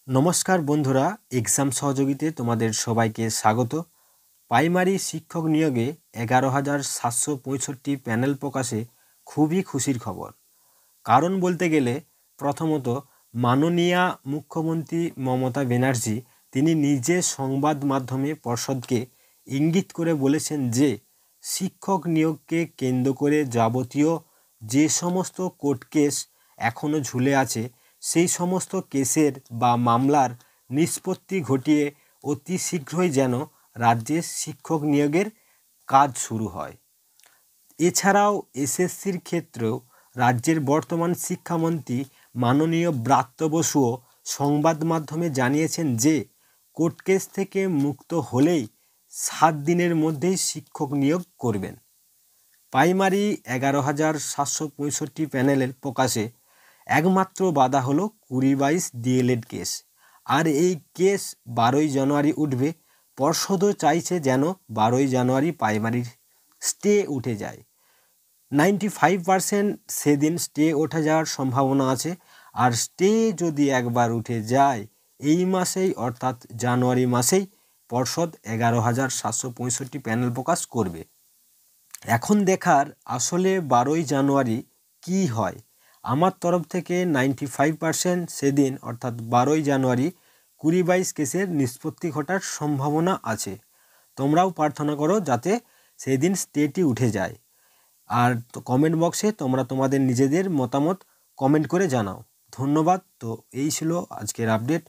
নমস্কার বন্ধুরা, এক্সাম সহযোগীতে তোমাদের সবাইকে স্বাগত। প্রাইমারি শিক্ষক নিয়োগে 11,765 প্যানেল প্রকাশে খুবই খুশির খবর। কারণ বলতে গেলে প্রথমত মাননীয়া মুখ্যমন্ত্রী মমতা ব্যানার্জি তিনি নিজে সংবাদ মাধ্যমে পর্ষদকে ইঙ্গিত করে বলেছেন যে শিক্ষক নিয়োগকে কেন্দ্র করে যাবতীয় যে সমস্ত কোর্ট কেস এখনও ঝুলে আছে সেই সমস্ত কেসের বা মামলার নিষ্পত্তি ঘটিয়ে অতি শীঘ্রই যেন রাজ্যে শিক্ষক নিয়োগের কাজ শুরু হয়। এছাড়াও এসএসসির ক্ষেত্রেও রাজ্যের বর্তমান শিক্ষামন্ত্রী মাননীয় ব্রাত্য বসুও সংবাদ মাধ্যমে জানিয়েছেন যে কোর্ট কেস থেকে মুক্ত হলেই 7 দিনের মধ্যেই শিক্ষক নিয়োগ করবেন। প্রাইমারি 11,765 প্যানেলের প্রকাশে একমাত্র বাধা হলো 20-22 ডিএলএড কেস, আর এই কেস 12ই জানুয়ারি উঠবে। পর্ষদও চাইছে যেন 12ই জানুয়ারি প্রাইমারির স্টে উঠে যায়। 95% সেদিন স্টে ওঠা যাওয়ার সম্ভাবনা আছে। আর স্টে যদি একবার উঠে যায় এই মাসেই অর্থাৎ জানুয়ারি মাসেই পর্ষদ 11,765 প্যানেল প্রকাশ করবে। এখন দেখার আসলে 12ই জানুয়ারি কি হয়। আমার তরফ থেকে 95% সেদিন অর্থাৎ 12ই জানুয়ারি 20-22 কেসের নিষ্পত্তি ঘটার সম্ভাবনা আছে। তোমরাও প্রার্থনা করো যাতে সেদিন স্টেটি উঠে যায়। আর কমেন্ট বক্সে তোমরা তোমাদের নিজেদের মতামত কমেন্ট করে জানাও। ধন্যবাদ। তো এই ছিল আজকের আপডেট।